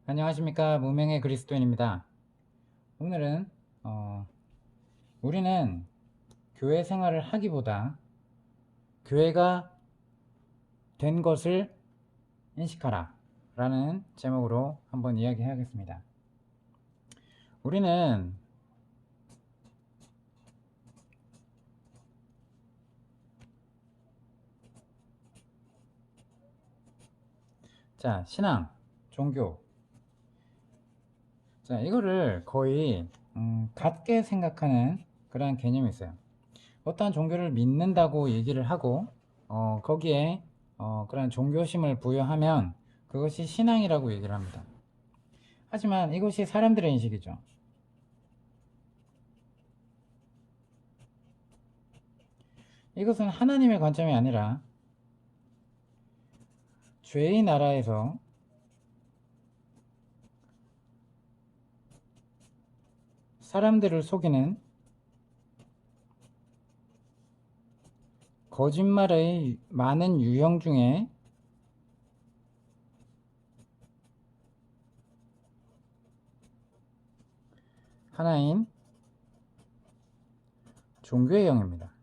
안녕하십니까. 무명의 그리스도인입니다. 오늘은 우리는 교회 생활을 하기보다 교회가 된 것을 인식하라 라는 제목으로 한번 이야기하겠습니다. 우리는 신앙, 종교, 이거를 거의 같게 생각하는 그런 개념이 있어요. 어떠한 종교를 믿는다고 얘기를 하고 거기에 그런 종교심을 부여하면 그것이 신앙이라고 얘기를 합니다. 하지만 이것이 사람들의 인식이죠. 이것은 하나님의 관점이 아니라 죄의 나라에서 사람들을 속이는 거짓말의 많은 유형 중에 하나인 종교의 영입니다.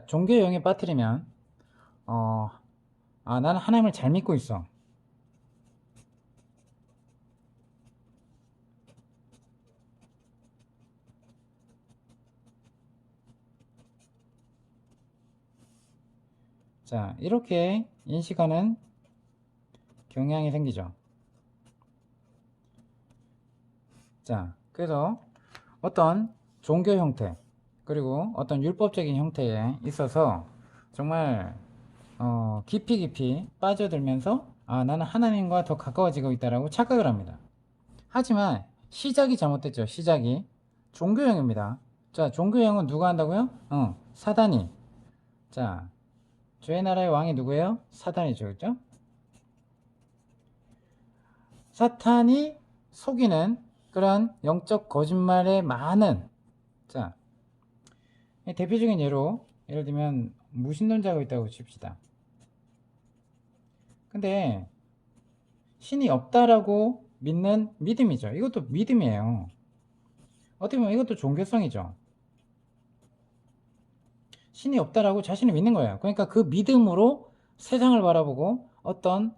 종교의 영에 빠뜨리면 나는 하나님을 잘 믿고 있어. 이렇게 인식하는 경향이 생기죠. 그래서 어떤 종교 형태 그리고 어떤 율법적인 형태에 있어서 정말 깊이 빠져들면서 나는 하나님과 더 가까워지고 있다라고 착각을 합니다. 하지만 시작이 잘못됐죠. 시작이 종교형입니다. 종교형은 누가 한다고요? 사단이. 죄의 나라의 왕이 누구예요? 사탄이죠. 그렇죠? 사탄이 속이는 그런 영적 거짓말의 많은 대표적인 예를 들면 무신론자가 있다고 칩시다. 근데 신이 없다라고 믿는 믿음이죠. 이것도 믿음이에요. 어떻게 보면 이것도 종교성이죠. 신이 없다라고 자신이 믿는 거예요. 그러니까 그 믿음으로 세상을 바라보고 어떤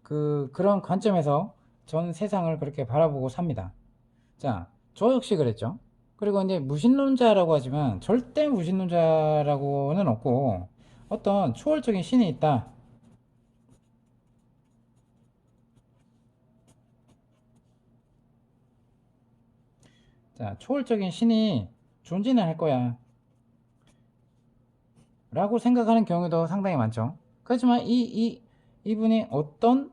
그런 관점에서 전 세상을 그렇게 바라보고 삽니다. 저 역시 그랬죠. 그리고 이제 무신론자라고 하지만 절대 무신론자라고는 없고 어떤 초월적인 신이 있다. 초월적인 신이 존재는 할 거야. 라고 생각하는 경우도 상당히 많죠. 그렇지만 이분이 어떤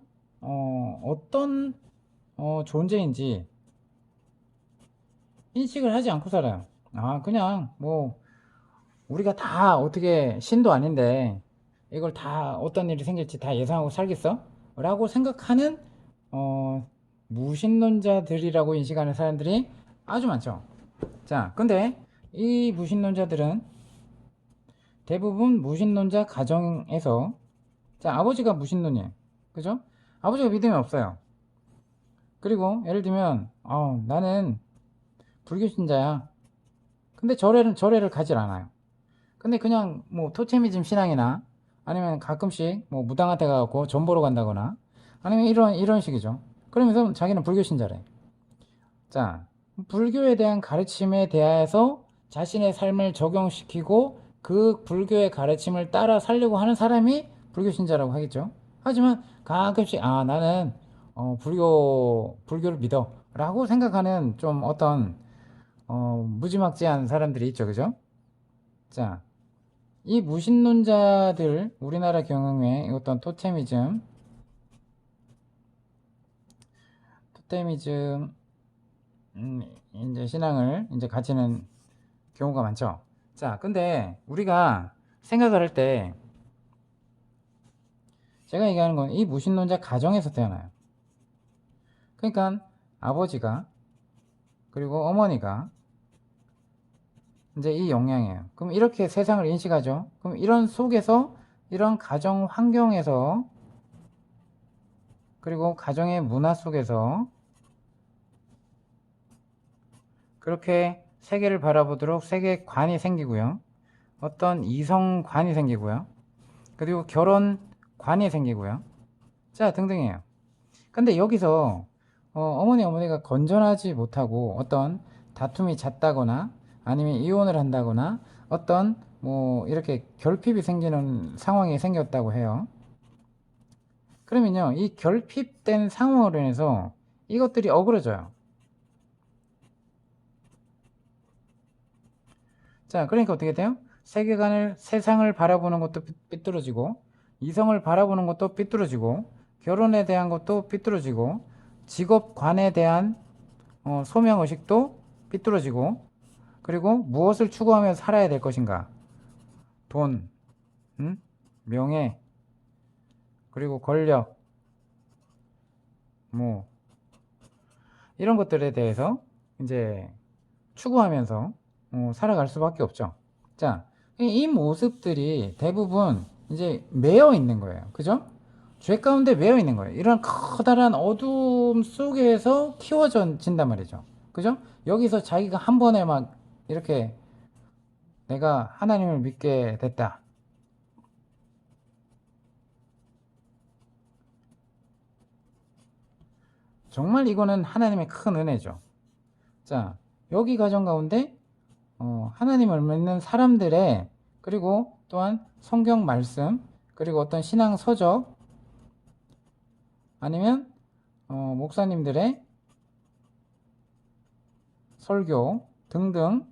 존재인지 인식을 하지 않고 살아요. 그냥 뭐 우리가 다 어떻게 신도 아닌데 이걸 다 어떤 일이 생길지 다 예상하고 살겠어? 라고 생각하는 무신론자들이라고 인식하는 사람들이 아주 많죠. 근데 이 무신론자들은 대부분 무신론자 가정에서 아버지가 무신론이에요. 그죠? 아버지가 믿음이 없어요. 그리고 예를 들면 나는 불교 신자야. 근데 절에를 가질 않아요. 근데 그냥 뭐 토테미즘 신앙이나 아니면 가끔씩 뭐 무당한테 가갖고 전 보러 간다거나 아니면 이런 식이죠. 그러면서 자기는 불교 신자래. 불교에 대한 가르침에 대해서 자신의 삶을 적용시키고 그 불교의 가르침을 따라 살려고 하는 사람이 불교 신자라고 하겠죠. 하지만 가끔씩 나는 불교를 믿어 라고 생각하는 좀 어떤 무지막지한 사람들이 있죠. 그죠? 이 무신론자들 우리나라 경우에 어떤 토테미즘 이제 신앙을 이제 가지는 경우가 많죠. 근데 우리가 생각을 할 때 제가 얘기하는 건 이 무신론자 가정에서 태어나요. 그러니까 아버지가 그리고 어머니가 이제 이 영향이에요. 그럼 이렇게 세상을 인식하죠. 그럼 이런 속에서 이런 가정 환경에서 그리고 가정의 문화 속에서 그렇게 세계를 바라보도록 세계관이 생기고요. 어떤 이성관이 생기고요. 그리고 결혼관이 생기고요. 자, 등등이에요. 근데 여기서 어머니 어머니가 건전하지 못하고 어떤 다툼이 잦다거나 아니면 이혼을 한다거나 어떤 뭐 이렇게 결핍이 생기는 상황이 생겼다고 해요. 그러면요, 이 결핍된 상황으로 인해서 이것들이 어그러져요. 자, 그러니까 어떻게 돼요? 세상을 바라보는 것도 삐뚤어지고, 이성을 바라보는 것도 삐뚤어지고, 결혼에 대한 것도 삐뚤어지고, 직업관에 대한 소명의식도 삐뚤어지고, 그리고 무엇을 추구하며 살아야 될 것인가? 돈, 명예, 그리고 권력, 뭐, 이런 것들에 대해서 이제 추구하면서 살아갈 수밖에 없죠. 자, 이 모습들이 대부분 이제 매여 있는 거예요. 그죠? 죄 가운데 매여 있는 거예요. 이런 커다란 어둠 속에서 키워진단 말이죠. 그죠? 여기서 자기가 한 번에 막 이렇게 내가 하나님을 믿게 됐다. 정말 이거는 하나님의 큰 은혜죠. 자, 여기 가정 가운데 하나님을 믿는 사람들의 그리고 또한 성경 말씀 그리고 어떤 신앙 서적 아니면 목사님들의 설교 등등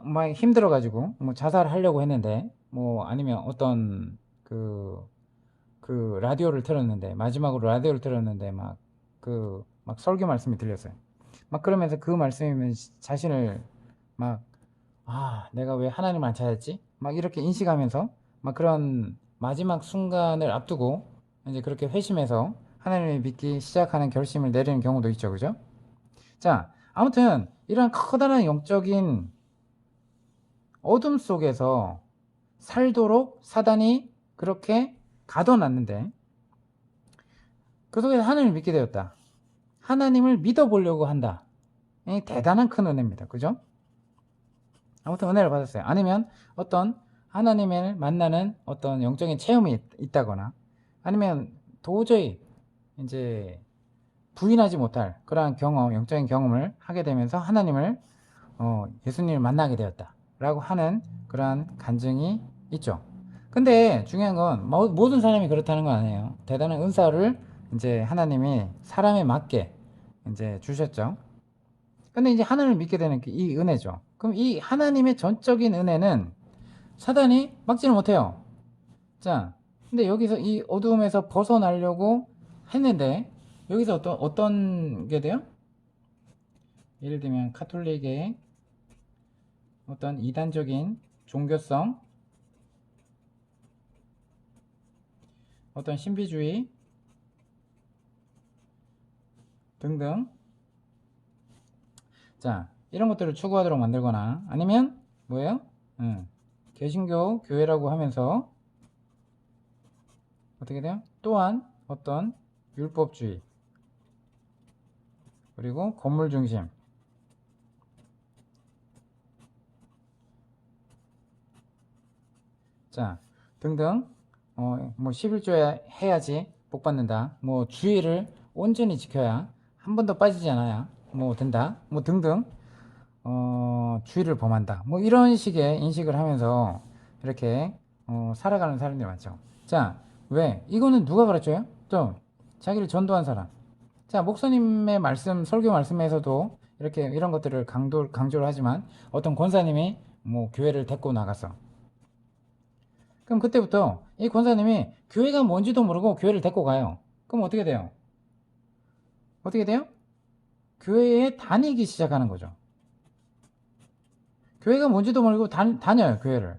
막 힘들어 가지고 자살하려고 했는데 아니면 어떤 그 라디오를 틀었는데 마지막으로 라디오를 틀었는데 막 설교 말씀이 들렸어요. 막 그러면서 그 말씀이면 자신을 내가 왜 하나님을 안 찾았지? 막 이렇게 인식하면서 막 그런 마지막 순간을 앞두고 이제 그렇게 회심해서 하나님을 믿기 시작하는 결심을 내리는 경우도 있죠. 그죠? 자, 아무튼 이런 커다란 영적인 어둠 속에서 살도록 사단이 그렇게 가둬놨는데 그 속에서 하나님을 믿게 되었다. 하나님을 믿어보려고 한다. 이 대단한 큰 은혜입니다. 그죠? 아무튼 은혜를 받았어요. 아니면 어떤 하나님을 만나는 어떤 영적인 체험이 있다거나 아니면 도저히 이제 부인하지 못할 그러한 영적인 경험을 하게 되면서 하나님을 예수님을 만나게 되었다 라고 하는 그러한 간증이 있죠. 근데 중요한 건 모든 사람이 그렇다는 건 아니에요. 대단한 은사를 이제 하나님이 사람에 맞게 이제 주셨죠. 근데 이제 하나님을 믿게 되는 이 은혜죠. 그럼 이 하나님의 전적인 은혜는 사단이 막지는 못해요. 자, 근데 여기서 이 어두움에서 벗어나려고 했는데 여기서 어떤 게 돼요? 예를 들면 카톨릭의 어떤 이단적인 종교성, 어떤 신비주의 등등, 자, 이런 것들을 추구하도록 만들거나 아니면 뭐예요? 개신교 교회라고 하면서 어떻게 돼요? 또한 어떤 율법주의 그리고 건물 중심 자 등등 11조에 해야지 복 받는다 주의를 온전히 지켜야 한 번도 빠지지 않아야 된다 등등 주의를 범한다 이런 식의 인식을 하면서 이렇게 살아가는 사람들이 많죠. 자, 왜? 이거는 누가 가르쳐요? 또 자기를 전도한 사람. 자, 목사님의 말씀, 설교 말씀에서도 이렇게 이런 것들을 강조를 하지만 어떤 권사님이 교회를 데리고 나갔어. 그럼 그때부터 이 권사님이 교회가 뭔지도 모르고 교회를 데리고 가요. 그럼 어떻게 돼요? 어떻게 돼요? 교회에 다니기 시작하는 거죠. 교회가 뭔지도 모르고 다녀요, 교회를.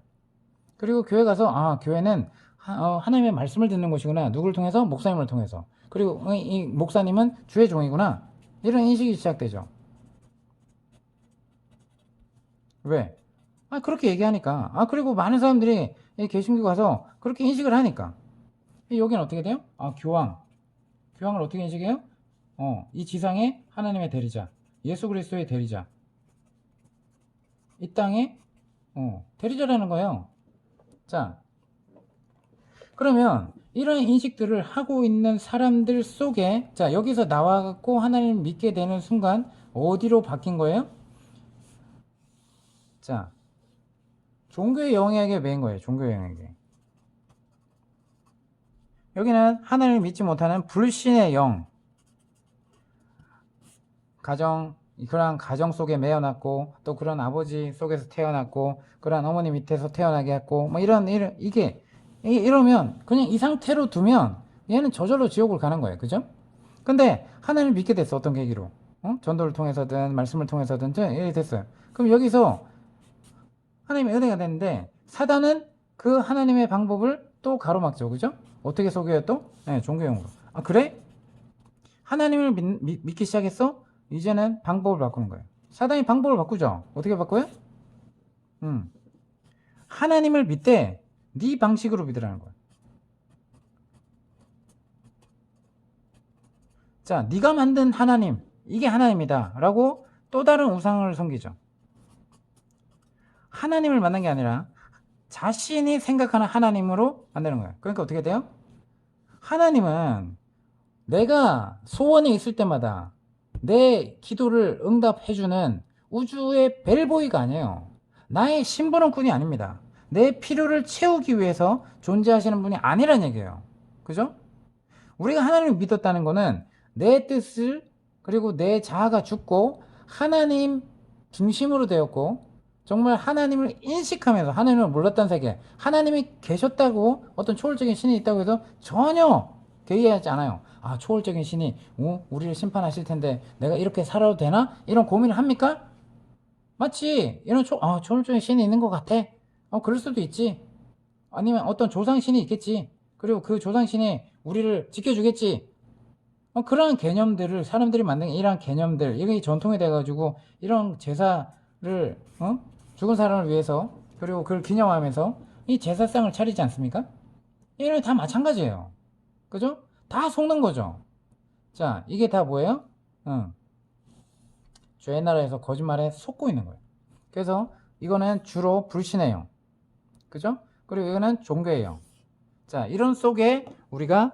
그리고 교회 가서 교회는 하나님의 말씀을 듣는 곳이구나. 누굴 통해서? 목사님을 통해서. 그리고 이 목사님은 주의 종이구나. 이런 인식이 시작되죠. 왜? 그렇게 얘기하니까. 그리고 많은 사람들이 이 개신교 가서 그렇게 인식을 하니까. 여기는 어떻게 돼요? 교황. 교황을 어떻게 인식해요? 이 지상에 하나님의 대리자, 예수 그리스도의 대리자, 이 땅에 대리자라는 거예요. 자, 그러면 이런 인식들을 하고 있는 사람들 속에, 자, 여기서 나와갖고 하나님을 믿게 되는 순간 어디로 바뀐 거예요? 자, 종교의 영역에 매인 거예요. 종교의 영역에. 여기는 하나님을 믿지 못하는 불신의 영, 그러한 가정 속에 매여났고, 또 그런 아버지 속에서 태어났고, 그런 어머니 밑에서 태어나게 했고, 뭐 이러면 그냥 이 상태로 두면 얘는 저절로 지옥을 가는 거예요. 그죠? 근데 하나님을 믿게 됐어. 어떤 계기로? 전도를 통해서든 말씀을 통해서든 이렇게 됐어요. 그럼 여기서 하나님의 은혜가 됐는데 사단은 그 하나님의 방법을 또 가로막죠. 그죠? 어떻게 속여요 또? 네, 종교용으로. 그래? 하나님을 믿기 시작했어? 이제는 방법을 바꾸는 거예요. 사단이 방법을 바꾸죠. 어떻게 바꿔요? 하나님을 믿되 네 방식으로 믿으라는 거예요. 자, 네가 만든 하나님, 이게 하나님이다 라고 또 다른 우상을 섬기죠. 하나님을 만난 게 아니라 자신이 생각하는 하나님으로 만드는 거예요. 그러니까 어떻게 돼요? 하나님은 내가 소원이 있을 때마다 내 기도를 응답해주는 우주의 벨보이가 아니에요. 나의 심부름꾼이 아닙니다. 내 필요를 채우기 위해서 존재하시는 분이 아니란 얘기예요. 그죠? 우리가 하나님을 믿었다는 거는 내 뜻을, 그리고 내 자아가 죽고 하나님 중심으로 되었고, 정말 하나님을 인식하면서, 하나님을 몰랐던 세계, 하나님이 계셨다고 어떤 초월적인 신이 있다고 해서 전혀 개의하지 않아요. 초월적인 신이 우리를 심판하실 텐데 내가 이렇게 살아도 되나? 이런 고민을 합니까? 마치 이런 초월적인 신이 있는 것 같아. 그럴 수도 있지. 아니면 어떤 조상신이 있겠지. 그리고 그 조상신이 우리를 지켜주겠지. 그런 개념들을 사람들이 만든 이런 개념들, 이게 전통이 돼가지고 이런 제사를 죽은 사람을 위해서, 그리고 그걸 기념하면서 이 제사상을 차리지 않습니까? 이런 다 마찬가지예요. 그죠? 다 속는 거죠. 자, 이게 다 뭐예요? 죄의 나라에서 거짓말에 속고 있는 거예요. 그래서 이거는 주로 불신의 영, 그죠? 그리고 이거는 종교의 영. 자, 이런 속에 우리가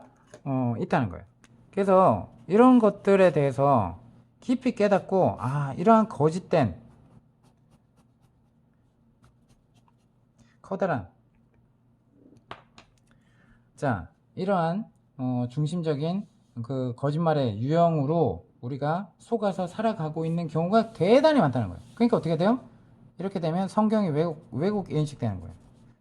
있다는 거예요. 그래서 이런 것들에 대해서 깊이 깨닫고, 이러한 거짓된 커다란, 자, 이러한 중심적인 그 거짓말의 유형으로 우리가 속아서 살아가고 있는 경우가 대단히 많다는 거예요. 그러니까 어떻게 돼요? 이렇게 되면 성경이 왜곡 인식되는 거예요.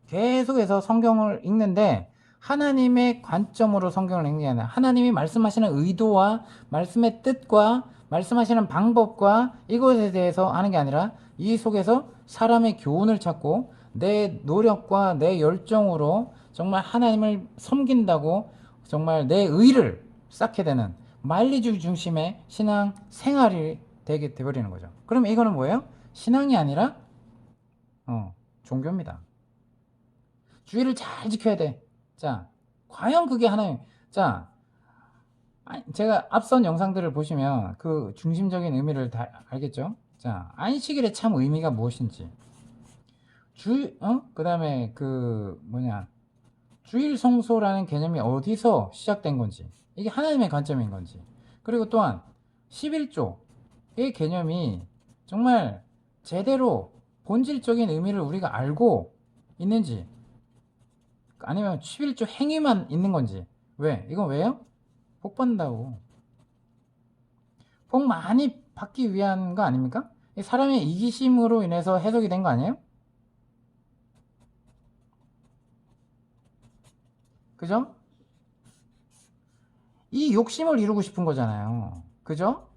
계속해서 성경을 읽는데 하나님의 관점으로 성경을 읽는 게 아니라 하나님이 말씀하시는 의도와 말씀의 뜻과 말씀하시는 방법과 이것에 대해서 아는 게 아니라 이 속에서 사람의 교훈을 찾고 내 노력과 내 열정으로 정말 하나님을 섬긴다고 정말 내 의를 쌓게 되는 마일리지 중심의 신앙 생활이 되게 돼버리는 거죠. 그럼 이거는 뭐예요? 신앙이 아니라 종교입니다. 주의를 잘 지켜야 돼. 자, 과연 그게 하나님, 자, 제가 앞선 영상들을 보시면 그 중심적인 의미를 다 알겠죠? 자, 안식일의 참 의미가 무엇인지, 그 다음에 주일 성소라는 개념이 어디서 시작된 건지, 이게 하나님의 관점인 건지, 그리고 또한 11조의 개념이 정말 제대로 본질적인 의미를 우리가 알고 있는지, 아니면 11조 행위만 있는 건지. 왜? 이건 왜요? 복 받는다고. 복 많이 받기 위한 거 아닙니까? 사람의 이기심으로 인해서 해석이 된 거 아니에요? 그죠? 이 욕심을 이루고 싶은 거잖아요. 그죠?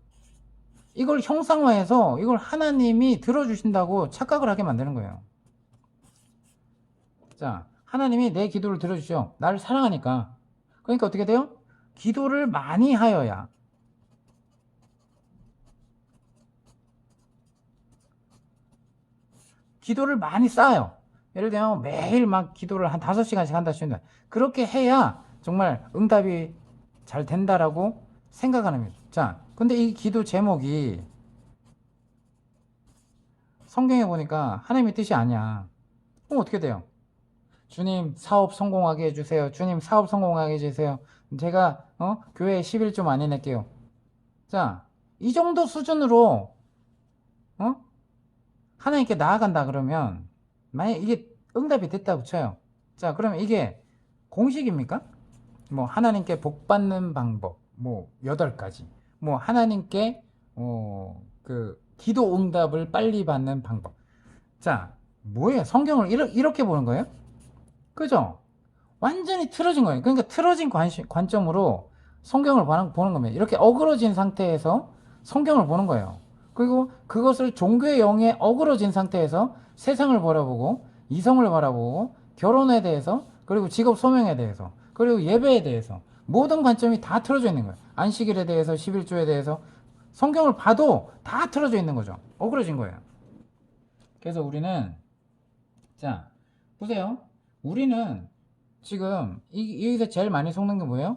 이걸 형상화해서 이걸 하나님이 들어주신다고 착각을 하게 만드는 거예요. 자, 하나님이 내 기도를 들어주죠. 나를 사랑하니까. 그러니까 어떻게 돼요? 기도를 많이 하여야, 기도를 많이 쌓아요. 예를 들면 매일 막 기도를 한 5시간씩 한다 치면 그렇게 해야 정말 응답이 잘 된다라고 생각하는 겁니다. 자, 근데 이 기도 제목이 성경에 보니까 하나님의 뜻이 아니야. 그럼 어떻게 돼요? 주님 사업 성공하게 해주세요. 주님 사업 성공하게 해주세요. 제가 교회에 11조 많이 낼게요. 자, 이 정도 수준으로 하나님께 나아간다 그러면 만약 이게 응답이 됐다고 쳐요. 자, 그러면 이게 공식입니까? 뭐 하나님께 복 받는 방법 뭐 8가지 뭐 하나님께 그 기도 응답을 빨리 받는 방법. 자, 뭐예요? 성경을 이렇게 보는 거예요? 그죠? 완전히 틀어진 거예요. 그러니까 틀어진 관점으로 성경을 보는 겁니다. 이렇게 어그러진 상태에서 성경을 보는 거예요. 그리고 그것을 종교의 영에 어그러진 상태에서 세상을 바라보고 이성을 바라보고 결혼에 대해서 그리고 직업 소명에 대해서 그리고 예배에 대해서 모든 관점이 다 틀어져 있는 거예요. 안식일에 대해서 11조에 대해서 성경을 봐도 다 틀어져 있는 거죠. 어그러진 거예요. 그래서 우리는 자 보세요. 우리는 지금 여기서 제일 많이 속는 게 뭐예요?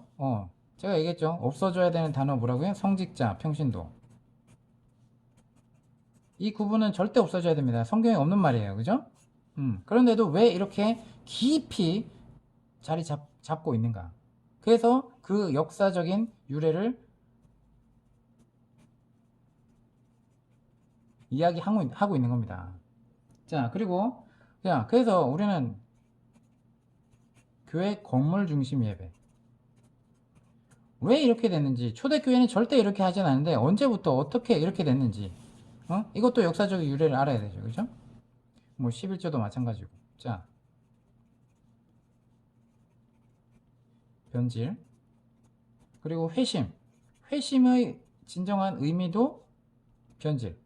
제가 얘기했죠. 없어져야 되는 단어 뭐라고요? 성직자, 평신도. 이 구분은 절대 없어져야 됩니다. 성경에 없는 말이에요. 그죠? 그런데도 왜 이렇게 깊이 자리 잡고 있는가? 그래서 그 역사적인 유래를 이야기하고 있는 겁니다. 자, 그리고 자, 그래서 우리는 교회 건물 중심 예배. 왜 이렇게 됐는지, 초대교회는 절대 이렇게 하진 않는데 언제부터 어떻게 이렇게 됐는지 이것도 역사적 유래를 알아야 되죠. 그죠? 뭐 11조도 마찬가지고. 자, 변질 그리고 회심의 진정한 의미도 변질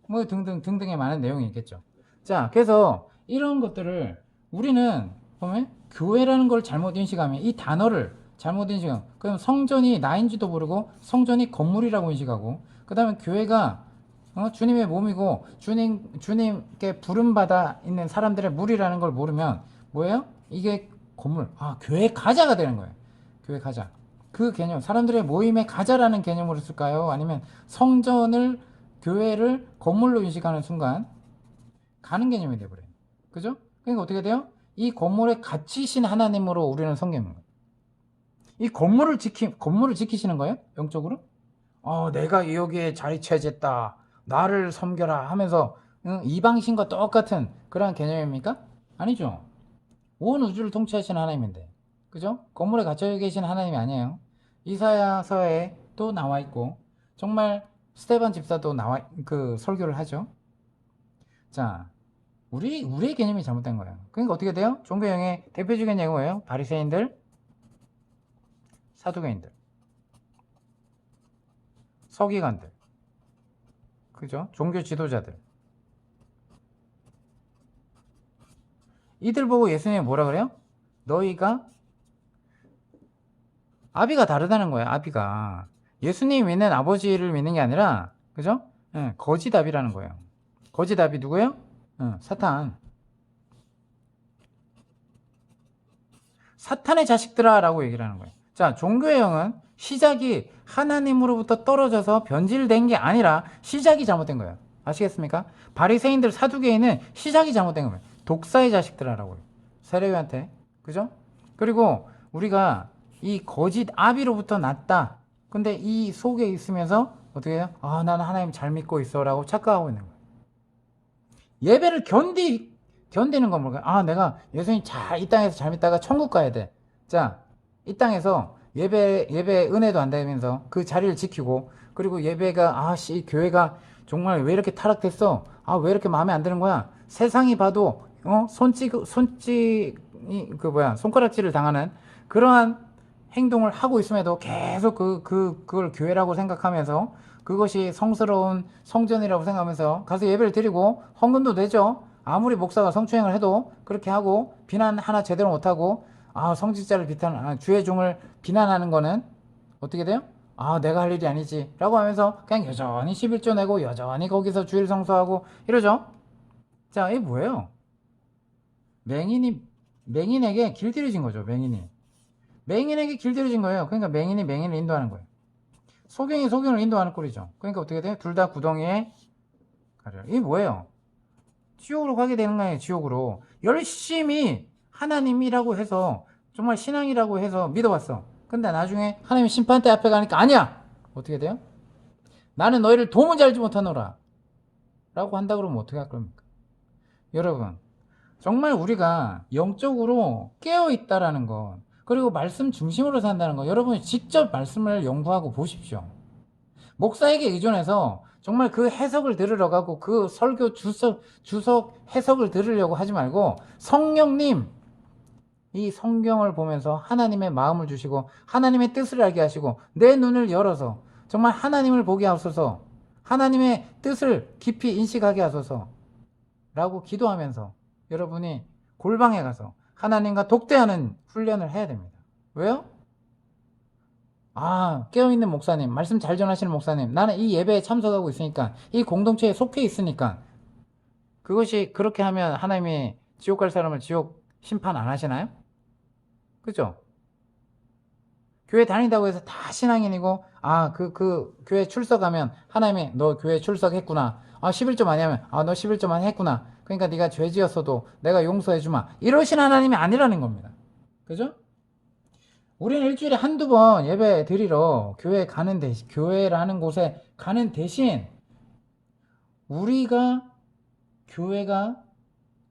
뭐 등등의 많은 내용이 있겠죠. 자, 그래서 이런 것들을 우리는 보면 교회라는 걸 잘못 인식하면 이 단어를 잘못 인식하면 그럼 성전이 나인지도 모르고 성전이 건물이라고 인식하고 그 다음에 교회가 주님의 몸이고 주님께 부름받아 있는 사람들의 물이라는 걸 모르면 뭐예요? 이게 건물, 교회 가자가 되는 거예요. 교회 가자. 그 개념, 사람들의 모임의 가자라는 개념으로 쓸까요? 아니면 성전을, 교회를 건물로 인식하는 순간 가는 개념이 돼버려요. 그죠? 그러니까 어떻게 돼요? 이 건물의 가치이신 하나님으로 우리는 섬기는 거예요. 이 건물을 지키시는 거예요? 영적으로? 내가 여기에 자리 취했다. 나를 섬겨라 하면서 이방신과 똑같은 그러한 개념입니까? 아니죠. 온 우주를 통치하시는 하나님인데. 그죠? 건물에 갇혀 계신 하나님이 아니에요. 이사야서에 또 나와 있고 정말 스테반 집사도 설교를 하죠. 자, 우리의 개념이 잘못된 거예요. 그러니까 어떻게 돼요? 종교형의 대표적인 예가 뭐예요? 바리새인들, 사두개인들, 서기관들, 그죠? 종교 지도자들. 이들 보고 예수님이 뭐라 그래요? 너희가 아비가 다르다는 거예요. 아비가 예수님 믿는 아버지를 믿는 게 아니라 그죠? 거짓 아비라는 거예요. 거짓 아비 누구예요? 사탄. 사탄의 자식들아 라고 얘기를 하는 거예요. 자, 종교의 영은 시작이 하나님으로부터 떨어져서 변질된 게 아니라 시작이 잘못된 거예요. 아시겠습니까? 바리새인들, 사두개인은 시작이 잘못된 거예요. 독사의 자식들아라고 해요. 세례요한테. 그죠? 그리고 우리가 이 거짓 아비로부터 났다. 근데 이 속에 있으면서 어떻게 해요? 나는 하나님 잘 믿고 있어 라고 착각하고 있는 거예요. 예배를 견디는 건 뭘까요? 내가 예수님 이 땅에서 잘 믿다가 천국 가야 돼. 자, 이 땅에서 예배 은혜도 안 되면서 그 자리를 지키고 그리고 예배가 교회가 정말 왜 이렇게 타락됐어? 왜 이렇게 마음에 안 드는 거야? 세상이 봐도 손가락질을 당하는 그러한 행동을 하고 있음에도 계속 그걸 교회라고 생각하면서 그것이 성스러운 성전이라고 생각하면서 가서 예배를 드리고 헌금도 내죠. 아무리 목사가 성추행을 해도 그렇게 하고 비난 하나 제대로 못하고 성직자를 주의 종을 비난하는 거는 어떻게 돼요? 내가 할 일이 아니지 라고 하면서 그냥 여전히 11조 내고 여전히 거기서 주일 성수하고 이러죠. 자, 이게 뭐예요? 맹인에게 길들여진 거죠. 맹인에게 길들여진 거예요. 그러니까 맹인을 인도하는 거예요. 소경이 소경을 인도하는 꼴이죠. 그러니까 어떻게 돼요? 둘 다 구덩이에 가려. 이게 뭐예요? 지옥으로 가게 되는 거예요. 지옥으로. 열심히 하나님이라고 해서, 정말 신앙이라고 해서 믿어왔어. 근데 나중에 하나님 심판대 앞에 가니까 아니야! 어떻게 돼요? 나는 너희를 도무지 알지 못하노라 라고 한다 그러면 어떻게 할 겁니까? 여러분, 정말 우리가 영적으로 깨어있다라는 것, 그리고 말씀 중심으로 산다는 것, 여러분이 직접 말씀을 연구하고 보십시오. 목사에게 의존해서 정말 그 해석을 들으러 가고 그 설교 주석 해석을 들으려고 하지 말고, 성령님, 이 성경을 보면서 하나님의 마음을 주시고 하나님의 뜻을 알게 하시고 내 눈을 열어서 정말 하나님을 보게 하소서, 하나님의 뜻을 깊이 인식하게 하소서 라고 기도하면서 여러분이 골방에 가서 하나님과 독대하는 훈련을 해야 됩니다. 왜요? 깨어있는 목사님, 말씀 잘 전하시는 목사님, 나는 이 예배에 참석하고 있으니까, 이 공동체에 속해 있으니까, 그것이 그렇게 하면 하나님이 지옥 갈 사람을 지옥 심판 안 하시나요? 그죠? 교회 다닌다고 해서 다 신앙인이고, 그 교회 출석하면 하나님이 너 교회 출석했구나. 11조 많이 하면 너 11조 많이 했구나. 그러니까 네가 죄 지었어도 내가 용서해주마. 이러신 하나님이 아니라는 겁니다. 그죠? 우리는 일주일에 한두 번 예배 드리러 교회 가는 대신, 교회라는 곳에 가는 대신 우리가 교회가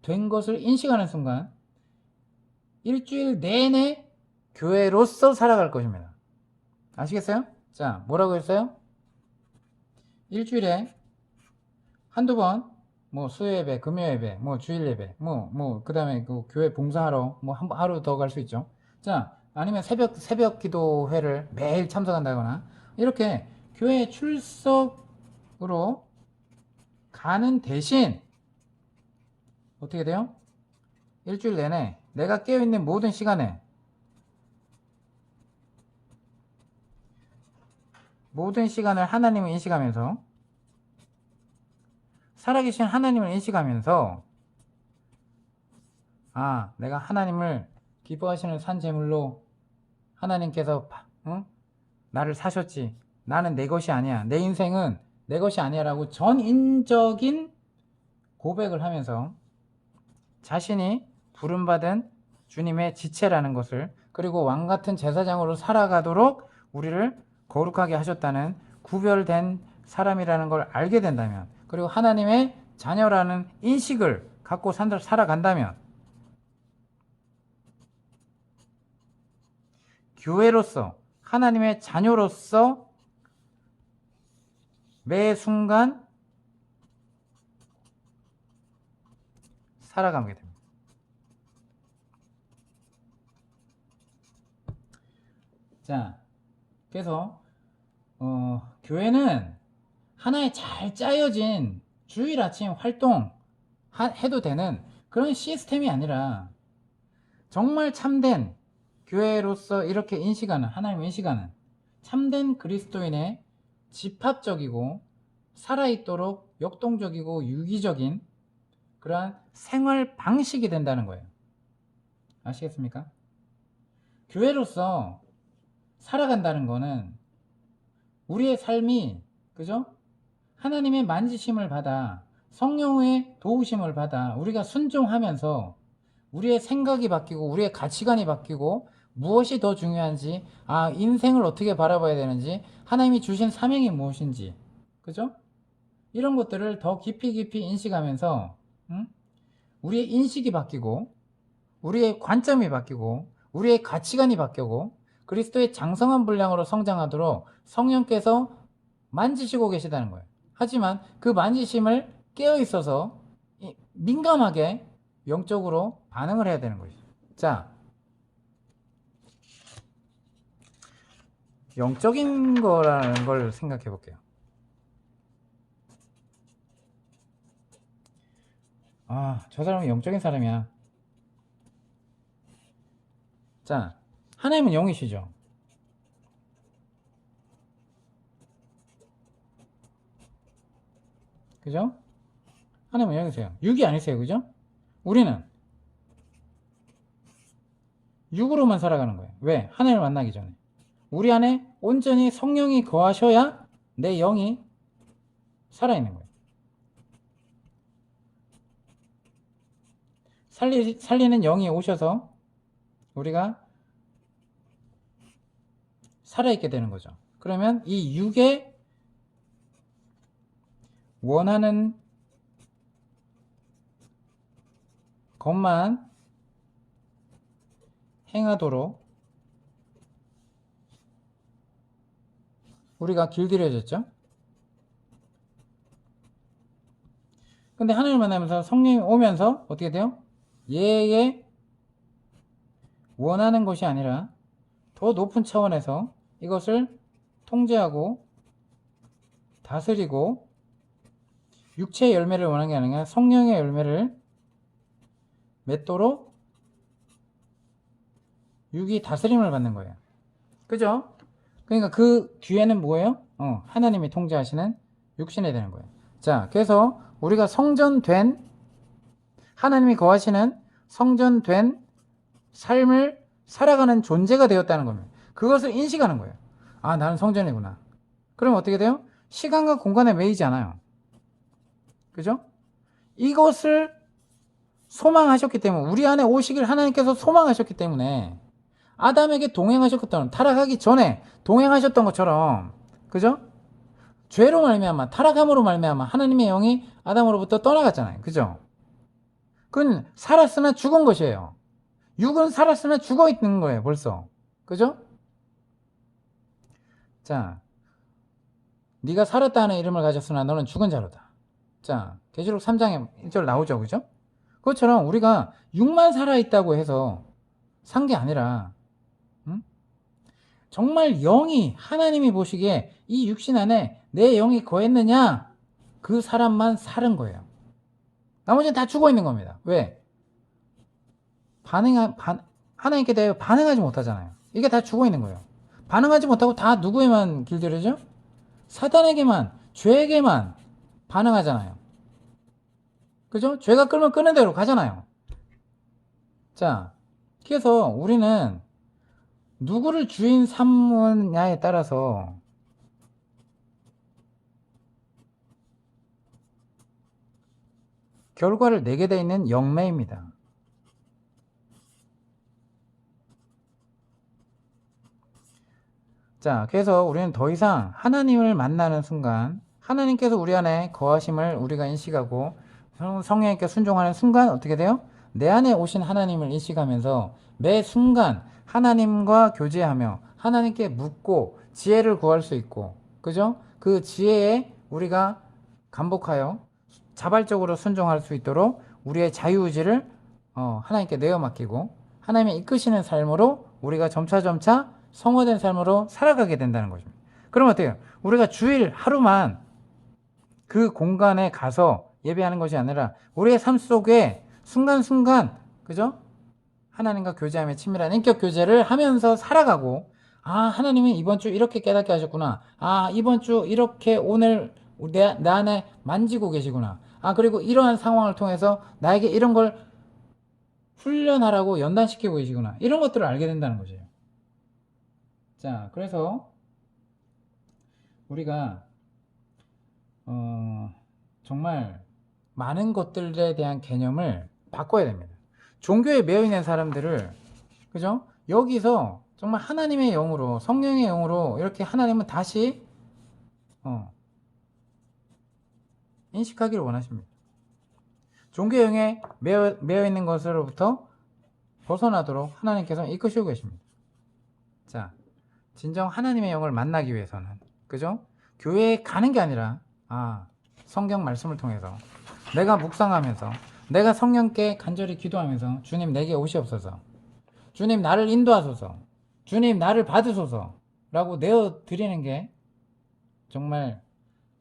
된 것을 인식하는 순간 일주일 내내 교회로서 살아갈 것입니다. 아시겠어요? 자, 뭐라고 했어요? 일주일에 한두 번, 뭐 수요예배, 금요예배, 뭐 주일예배, 그 다음에 그 교회 봉사하러 뭐 하루 더 갈 수 있죠. 자, 아니면 새벽 기도회를 매일 참석한다거나, 이렇게 교회 출석으로 가는 대신 어떻게 돼요? 일주일 내내 내가 깨어있는 모든 시간에 모든 시간을 하나님을 인식하면서, 살아계신 하나님을 인식하면서, 내가 하나님을 기뻐하시는 산제물로 하나님께서 나를 사셨지. 나는 내 것이 아니야. 내 인생은 내 것이 아니야 라고 전인적인 고백을 하면서 자신이 부름받은 주님의 지체라는 것을, 그리고 왕같은 제사장으로 살아가도록 우리를 거룩하게 하셨다는 구별된 사람이라는 걸 알게 된다면, 그리고 하나님의 자녀라는 인식을 갖고 살아간다면, 교회로서, 하나님의 자녀로서 매 순간 살아가게 됩니다. 자, 그래서 교회는 하나의 잘 짜여진 주일 아침 활동 해도 되는 그런 시스템이 아니라, 정말 참된 교회로서 이렇게 인식하는, 하나님을 인식하는 참된 그리스도인의 집합적이고 살아있도록 역동적이고 유기적인 그러한 생활 방식이 된다는 거예요. 아시겠습니까? 교회로서 살아간다는 거는 우리의 삶이, 그죠? 하나님의 만지심을 받아, 성령의 도우심을 받아 우리가 순종하면서 우리의 생각이 바뀌고 우리의 가치관이 바뀌고, 무엇이 더 중요한지, 인생을 어떻게 바라봐야 되는지, 하나님이 주신 사명이 무엇인지, 그죠? 이런 것들을 더 깊이 인식하면서 우리의 인식이 바뀌고 우리의 관점이 바뀌고 우리의 가치관이 바뀌고 그리스도의 장성한 분량으로 성장하도록 성령께서 만지시고 계시다는 거예요. 하지만 그 만지심을 깨어있어서 민감하게 영적으로 반응을 해야 되는 거죠. 자, 영적인 거라는 걸 생각해 볼게요. 저 사람은 영적인 사람이야. 자, 하나님은 영이시죠. 그죠? 하나님은 영이세요. 육이 아니세요. 그죠? 우리는 육으로만 살아가는 거예요. 왜? 하나님을 만나기 전에. 우리 안에 온전히 성령이 거하셔야 내 영이 살아있는 거예요. 살리는 영이 오셔서 우리가 살아있게 되는 거죠. 그러면 이 육에 원하는 것만 행하도록 우리가 길들여졌죠. 근데 하나님을 만나면서 성령이 오면서 어떻게 돼요? 얘의 원하는 것이 아니라 더 높은 차원에서 이것을 통제하고 다스리고 육체의 열매를 원하는 게 아니라 성령의 열매를 맺도록 육이 다스림을 받는 거예요. 그죠? 그러니까 그 뒤에는 뭐예요? 하나님이 통제하시는 육신이 되는 거예요. 자, 그래서 우리가 성전된, 하나님이 거하시는 성전된 삶을 살아가는 존재가 되었다는 겁니다. 그것을 인식하는 거예요. 아, 나는 성전이구나. 그럼 어떻게 돼요? 시간과 공간에 매이지 않아요. 그죠? 이것을 소망하셨기 때문에, 우리 안에 오시길 하나님께서 소망하셨기 때문에 아담에게 동행하셨던, 타락하기 전에 동행하셨던 것처럼, 그죠? 죄로 말미암아, 타락함으로 말미암아 하나님의 영이 아담으로부터 떠나갔잖아요. 그죠? 그건 살았으나 죽은 것이에요. 육은 살았으나 죽어 있는 거예요, 벌써. 그죠? 자, 네가 살았다 하는 이름을 가졌으나 너는 죽은 자로다. 자, 계시록 3장에 1절 나오죠. 그죠? 그것처럼 우리가 육만 살아있다고 해서 산 게 아니라, 정말 영이, 하나님이 보시기에 이 육신 안에 내 영이 거했느냐? 그 사람만 살은 거예요. 나머지는 다 죽어 있는 겁니다. 왜? 하나님께 대해 반응하지 못하잖아요. 이게 다 죽어 있는 거예요. 반응하지 못하고 다 누구에만 길들여져? 사단에게만, 죄에게만 반응하잖아요. 그죠? 죄가 끌면 끄는 대로 가잖아요. 자, 그래서 우리는 누구를 주인 삼느냐에 따라서 결과를 내게 되어 있는 영매입니다. 자, 그래서 우리는 더 이상 하나님을 만나는 순간, 하나님께서 우리 안에 거하심을 우리가 인식하고 성령님께 순종하는 순간 어떻게 돼요? 내 안에 오신 하나님을 인식하면서 매 순간 하나님과 교제하며 하나님께 묻고 지혜를 구할 수 있고, 그죠? 그 지혜에 우리가 감복하여 자발적으로 순종할 수 있도록 우리의 자유의지를 하나님께 내어 맡기고 하나님의 이끄시는 삶으로 우리가 점차점차 성화된 삶으로 살아가게 된다는 것입니다. 그럼 어때요? 우리가 주일 하루만 그 공간에 가서 예배하는 것이 아니라 우리의 삶 속에 순간순간, 그죠? 하나님과 교제하며 친밀한 인격 교제를 하면서 살아가고, 아, 하나님이 이번 주 이렇게 깨닫게 하셨구나. 아, 이번 주 이렇게 오늘 내 안에 만지고 계시구나. 아, 그리고 이러한 상황을 통해서 나에게 이런 걸 훈련하라고 연단시키고 계시구나. 이런 것들을 알게 된다는 거죠. 자, 그래서 우리가 정말 많은 것들에 대한 개념을 바꿔야 됩니다. 종교에 매여 있는 사람들을, 그죠? 여기서 정말 하나님의 영으로, 성령의 영으로 이렇게 하나님은 다시 인식하기를 원하십니다. 종교의 영에 매여 있는 것으로부터 벗어나도록 하나님께서 이끄시고 계십니다. 자, 진정 하나님의 영을 만나기 위해서는, 그죠? 교회에 가는 게 아니라, 성경 말씀을 통해서 내가 묵상하면서 내가 성령께 간절히 기도하면서 주님 내게 오시옵소서, 주님 나를 인도하소서, 주님 나를 받으소서 라고 내어 드리는 게 정말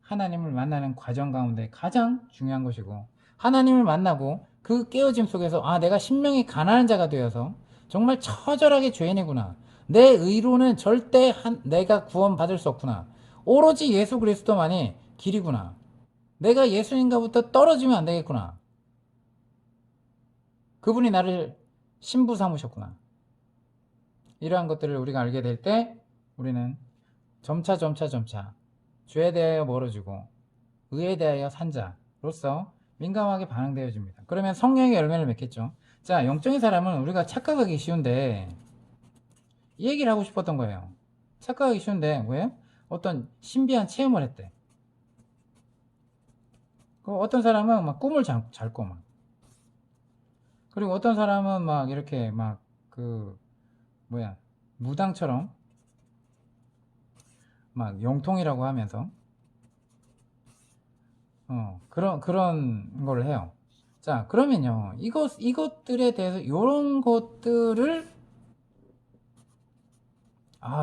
하나님을 만나는 과정 가운데 가장 중요한 것이고, 하나님을 만나고 그 깨어짐 속에서 내가 심령이 가난한 자가 되어서 정말 처절하게 죄인이구나, 내 의로는 절대 내가 구원받을 수 없구나, 오로지 예수 그리스도만이 길이구나, 내가 예수님과부터 떨어지면 안 되겠구나. 그분이 나를 신부 삼으셨구나. 이러한 것들을 우리가 알게 될 때 우리는 점차 죄에 대하여 멀어지고 의에 대하여 산자로서 민감하게 반응되어집니다. 그러면 성령의 열매를 맺겠죠. 자, 영적인 사람은 우리가 착각하기 쉬운데 이 얘기를 하고 싶었던 거예요. 착각하기 쉬운데 뭐예요? 어떤 신비한 체험을 했대. 어떤 사람은 막 꿈을 잘 꿔 막. 그리고 어떤 사람은 막 이렇게 막 무당처럼 막 영통이라고 하면서 그런 걸 해요. 자, 그러면요, 이것들에 대해서 요런 것들을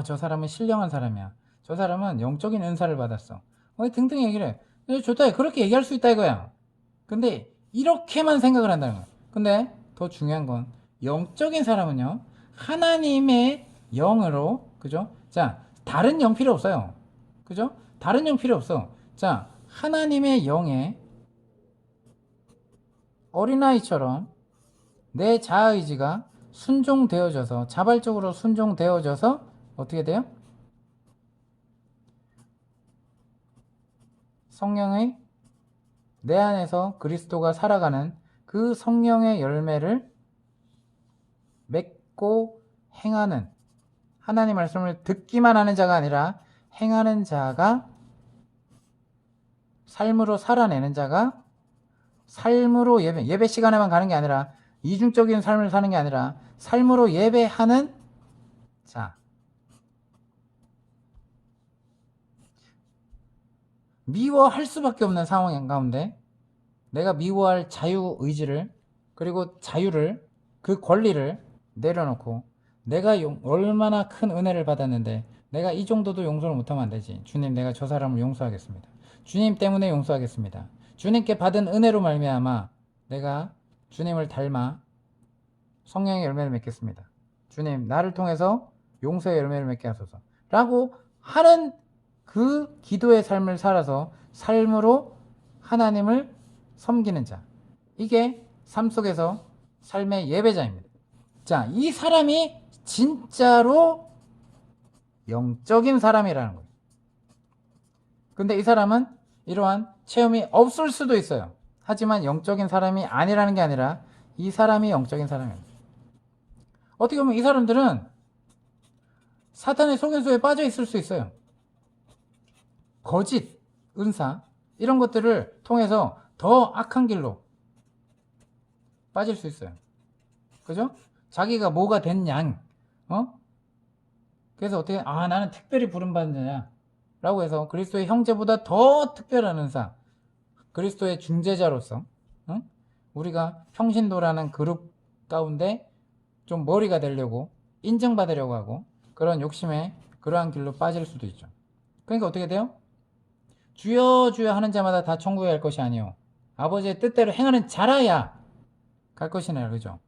저 사람은 신령한 사람이야, 저 사람은 영적인 은사를 받았어, 등등 얘기를 해. 좋다, 그렇게 얘기할 수 있다 이거야. 근데 이렇게만 생각을 한다는 거야. 근데 더 중요한 건 영적인 사람은요, 하나님의 영으로, 그죠? 자, 다른 영 필요 없어요. 그죠? 다른 영 필요 없어. 자, 하나님의 영에 어린아이처럼 내 자아의지가 순종되어져서, 자발적으로 순종되어져서 어떻게 돼요? 성령의 내 안에서 그리스도가 살아가는 그 성령의 열매를 맺고 행하는, 하나님 말씀을 듣기만 하는 자가 아니라 행하는 자가, 삶으로 살아내는 자가, 삶으로 예배 시간에만 가는 게 아니라, 이중적인 삶을 사는 게 아니라 삶으로 예배하는 자, 미워할 수밖에 없는 상황 가운데 내가 미워할 자유의지를, 그리고 자유를, 그 권리를 내려놓고, 내가 얼마나 큰 은혜를 받았는데 내가 이 정도도 용서를 못하면 안 되지. 주님, 내가 저 사람을 용서하겠습니다. 주님 때문에 용서하겠습니다. 주님께 받은 은혜로 말미암아 내가 주님을 닮아 성령의 열매를 맺겠습니다. 주님, 나를 통해서 용서의 열매를 맺게 하소서 라고 하는 그 기도의 삶을 살아서 삶으로 하나님을 섬기는 자, 이게 삶 속에서 삶의 예배자입니다. 자, 이 사람이 진짜로 영적인 사람이라는 거예요. 근데 이 사람은 이러한 체험이 없을 수도 있어요. 하지만 영적인 사람이 아니라는 게 아니라 이 사람이 영적인 사람입니다. 어떻게 보면 이 사람들은 사탄의 속임수에 빠져 있을 수 있어요. 거짓, 은사, 이런 것들을 통해서 더 악한 길로 빠질 수 있어요. 그죠? 자기가 뭐가 된 양, 그래서 어떻게, 나는 특별히 부름받은 자냐 라고 해서 그리스도의 형제보다 더 특별한 은사, 그리스도의 중재자로서 우리가 평신도라는 그룹 가운데 좀 머리가 되려고, 인정받으려고 하고, 그런 욕심에 그러한 길로 빠질 수도 있죠. 그러니까 어떻게 돼요? 주여 주여 하는 자마다 다 천국에 갈 것이 아니요 아버지의 뜻대로 행하는 자라야 갈 것이네요. 그죠?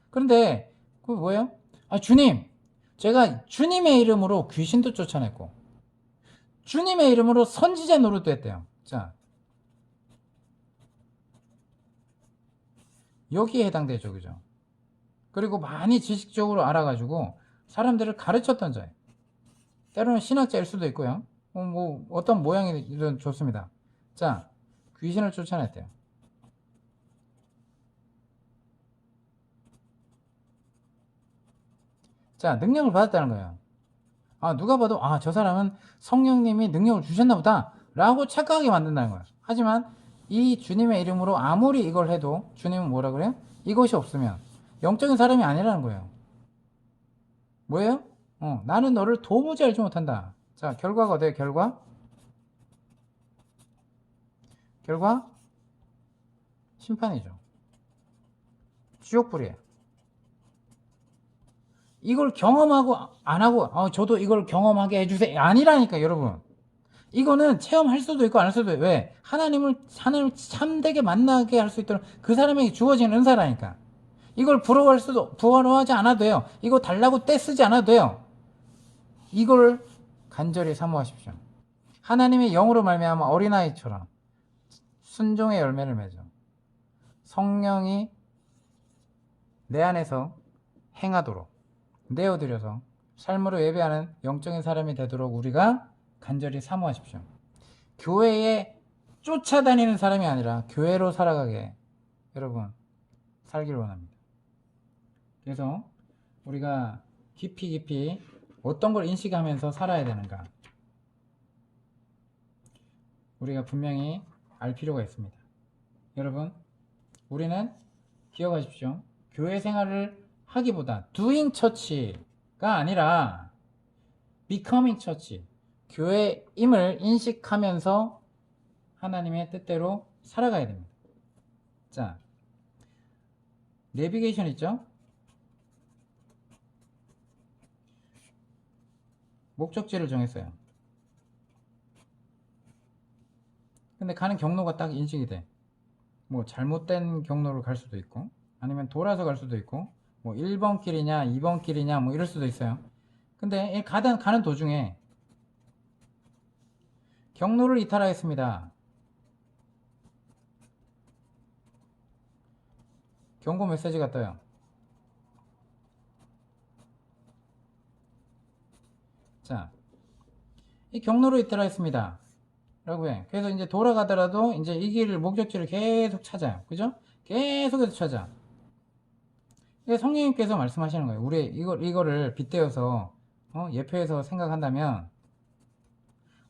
그런데 그 뭐예요? 주님, 제가 주님의 이름으로 귀신도 쫓아냈고 주님의 이름으로 선지자 노릇도 했대요. 자, 여기에 해당되죠. 그죠? 그리고 많이 지식적으로 알아가지고 사람들을 가르쳤던 자예요. 때로는 신학자일 수도 있고요. 어떤 모양이든 좋습니다. 자, 귀신을 쫓아냈대요. 자, 능력을 받았다는 거예요. 누가 봐도 저 사람은 성령님이 능력을 주셨나 보다 라고 착각하게 만든다는 거예요. 하지만 이 주님의 이름으로 아무리 이걸 해도 주님은 뭐라 그래요? 이것이 없으면 영적인 사람이 아니라는 거예요. 뭐예요? 나는 너를 도무지 알지 못한다. 자, 결과가 어때요? 결과 심판이죠. 지옥불이에요. 이걸 경험하고 안 하고 저도 이걸 경험하게 해주세요 아니라니까. 여러분, 이거는 체험할 수도 있고 안 할 수도 있고, 왜? 하나님을 참되게 만나게 할 수 있도록 그 사람에게 주어진 은사라니까. 이걸 부러워하지 않아도 돼요. 이거 달라고 떼쓰지 않아도 돼요. 이걸 간절히 사모하십시오. 하나님의 영으로 말미암아 어린아이처럼 순종의 열매를 맺어. 성령이 내 안에서 행하도록 내어드려서 삶으로 예배하는 영적인 사람이 되도록 우리가 간절히 사모하십시오. 교회에 쫓아다니는 사람이 아니라 교회로 살아가게 여러분 살기를 원합니다. 그래서 우리가 깊이 어떤 걸 인식하면서 살아야 되는가 우리가 분명히 알 필요가 있습니다. 여러분 우리는 기억하십시오. 교회 생활을 하기보다 doing church가 아니라 becoming church, 교회임을 인식하면서 하나님의 뜻대로 살아가야 됩니다. 자, 내비게이션 있죠? 목적지를 정했어요. 근데 가는 경로가 딱 인식이 돼. 뭐 잘못된 경로를 갈 수도 있고 아니면 돌아서 갈 수도 있고 뭐 1번 길이냐 2번 길이냐 뭐 이럴 수도 있어요. 근데 가는 도중에 경로를 이탈하였습니다. 경고 메시지가 떠요. 자, 이 경로를 이탈하였습니다. 라고 해. 그래서 이제 돌아가더라도 이제 이 길을 목적지를 계속 찾아요. 그죠? 계속해서 찾아. 성령님께서 말씀하시는 거예요. 우리 이거를 빗대어서 예표해서 생각한다면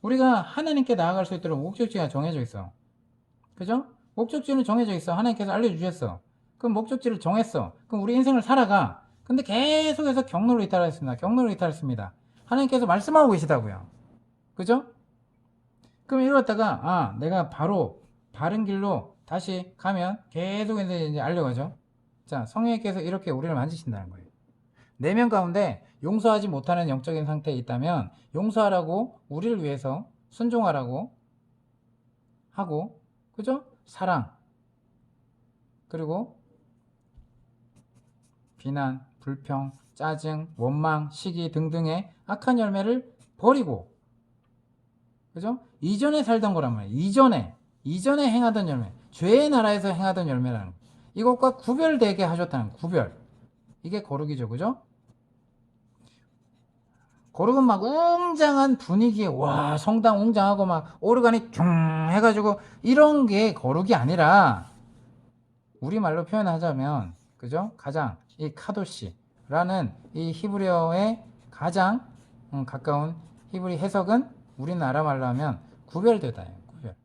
우리가 하나님께 나아갈 수 있도록 목적지가 정해져 있어. 그죠? 목적지는 정해져 있어. 하나님께서 알려주셨어. 그럼 목적지를 정했어. 그럼 우리 인생을 살아가. 근데 계속해서 경로를 이탈했습니다. 경로를 이탈했습니다. 하나님께서 말씀하고 계시다고요. 그죠? 그럼 이러다가 내가 바로 바른 길로 다시 가면 계속해서 이제 알려가죠. 자, 성령님께서 이렇게 우리를 만지신다는 거예요. 내면 가운데 용서하지 못하는 영적인 상태에 있다면 용서하라고 우리를 위해서 순종하라고 하고, 그죠? 사랑, 그리고 비난, 불평, 짜증, 원망, 시기 등등의 악한 열매를 버리고, 그죠? 이전에 살던 거란 말이에요. 이전에 행하던 열매, 죄의 나라에서 행하던 열매라는 거. 이것과 구별되게 하셨다는 구별. 이게 거룩이죠, 그죠? 거룩은 막 웅장한 분위기에 와 성당 웅장하고 막 오르간이 퉁 해가지고 이런 게 거룩이 아니라 우리말로 표현하자면 그죠? 가장 이 카도시라는 이 히브리어의 가장 가까운 히브리 해석은 우리나라 말로 하면 구별되다예요. 구별.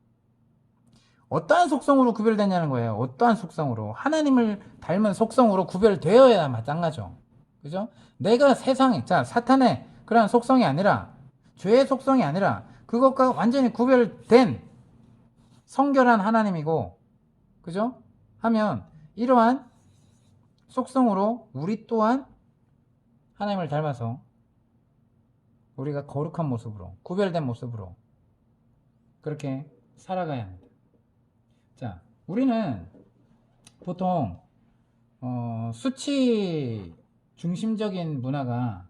어떠한 속성으로 구별되냐는 거예요. 어떠한 속성으로 하나님을 닮은 속성으로 구별되어야 마땅하죠. 그죠? 내가 세상에 사탄의 그러한 속성이 아니라 죄의 속성이 아니라 그것과 완전히 구별된 성결한 하나님이고 그죠? 하면 이러한 속성으로 우리 또한 하나님을 닮아서 우리가 거룩한 모습으로 구별된 모습으로 그렇게 살아가야 합니다. 자, 우리는 보통 수치 중심적인 문화가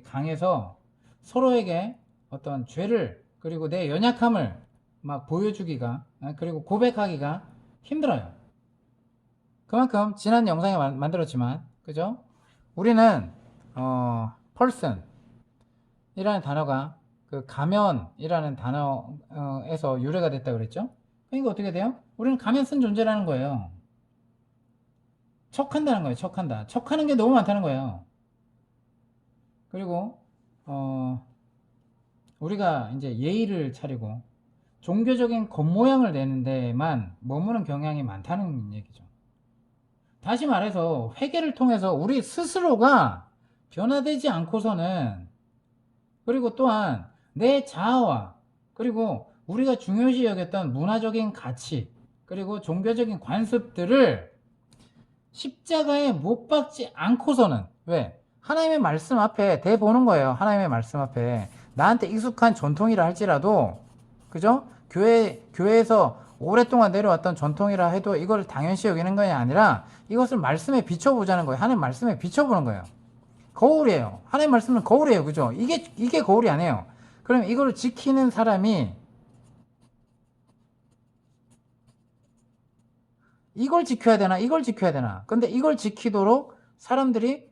강해서 서로에게 어떤 죄를 그리고 내 연약함을 막 보여주기가 그리고 고백하기가 힘들어요. 그만큼 지난 영상에 만들었지만 그죠? 우리는 person 이라는 단어가 그 가면이라는 단어에서 유래가 됐다 그랬죠? 그러니까 어떻게 돼요? 우리는 가면 쓴 존재라는 거예요. 척한다는 거예요. 척한다. 척하는 게 너무 많다는 거예요. 그리고 우리가 이제 예의를 차리고 종교적인 겉모양을 내는 데만 머무는 경향이 많다는 얘기죠. 다시 말해서 회개를 통해서 우리 스스로가 변화되지 않고서는 그리고 또한 내 자아와 그리고 우리가 중요시 여겼던 문화적인 가치 그리고 종교적인 관습들을 십자가에 못 박지 않고서는 왜? 하나님의 말씀 앞에 대보는 거예요. 하나님의 말씀 앞에 나한테 익숙한 전통이라 할지라도 그죠? 교회에서 오랫동안 내려왔던 전통이라 해도 이걸 당연시 여기는 것이 아니라 이것을 말씀에 비춰보자는 거예요. 하나님 말씀에 비춰보는 거예요. 거울이에요. 하나님 말씀은 거울이에요. 그죠? 이게 거울이 아니에요. 그럼 이걸 지키는 사람이 이걸 지켜야 되나 이걸 지켜야 되나. 근데 이걸 지키도록 사람들이,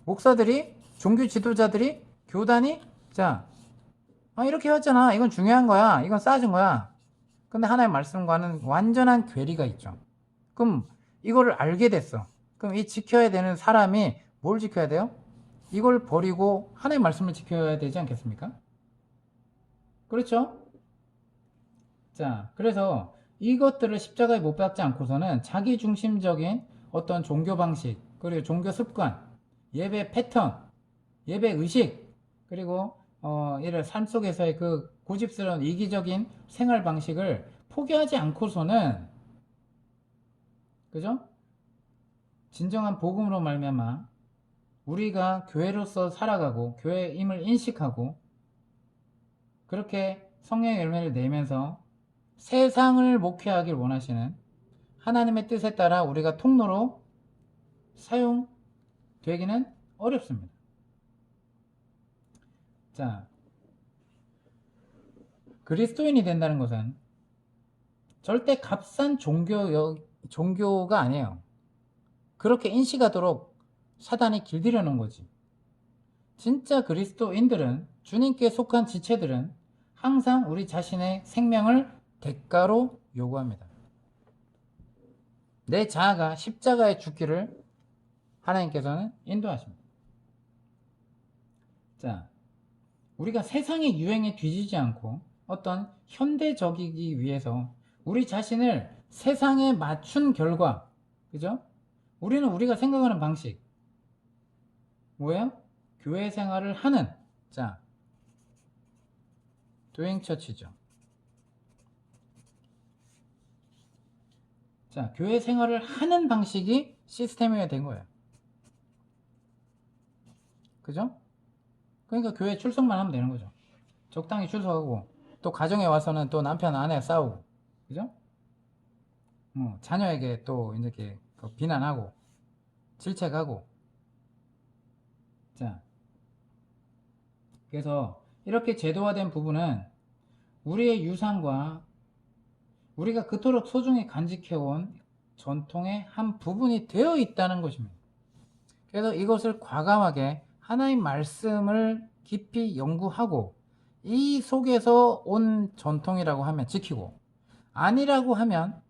목사들이, 종교 지도자들이, 교단이 자 이렇게 해왔잖아. 이건 중요한 거야. 이건 싸진 거야. 근데 하나의 말씀과는 완전한 괴리가 있죠. 그럼 이거를 알게 됐어. 그럼 이 지켜야 되는 사람이 뭘 지켜야 돼요? 이걸 버리고 하나의 말씀을 지켜야 되지 않겠습니까? 그렇죠? 자, 그래서 이것들을 십자가에 못 박지 않고서는 자기 중심적인 어떤 종교 방식, 그리고 종교 습관, 예배 패턴, 예배 의식, 그리고 이런 삶 속에서의 그 고집스러운 이기적인 생활 방식을 포기하지 않고서는, 그죠? 진정한 복음으로 말미암아 우리가 교회로서 살아가고 교회임을 인식하고 그렇게 성령의 열매를 내면서 세상을 목회하길 원하시는 하나님의 뜻에 따라 우리가 통로로 사용되기는 어렵습니다. 자, 그리스도인이 된다는 것은 절대 값싼 종교가 아니에요. 그렇게 인식하도록 사단이 길들여 놓은 거지. 진짜 그리스도인들은, 주님께 속한 지체들은 항상 우리 자신의 생명을 대가로 요구합니다. 내 자아가 십자가에 죽기를 하나님께서는 인도하십니다. 자, 우리가 세상의 유행에 뒤지지 않고 어떤 현대적이기 위해서 우리 자신을 세상에 맞춘 결과, 그죠? 우리는 우리가 생각하는 방식 뭐예요? 교회 생활을 하는, 자, doing church죠. 자, 교회 생활을 하는 방식이 시스템이 된 거예요. 그죠? 그러니까 교회 출석만 하면 되는 거죠. 적당히 출석하고, 또 가정에 와서는 또 남편 아내 싸우고, 그죠? 자녀에게 또 이렇게 비난하고 질책하고. 자, 그래서 이렇게 제도화된 부분은 우리의 유산과 우리가 그토록 소중히 간직해온 전통의 한 부분이 되어 있다는 것입니다. 그래서 이것을 과감하게 하나님 말씀을 깊이 연구하고 이 속에서 온 전통이라고 하면 지키고, 아니라고 하면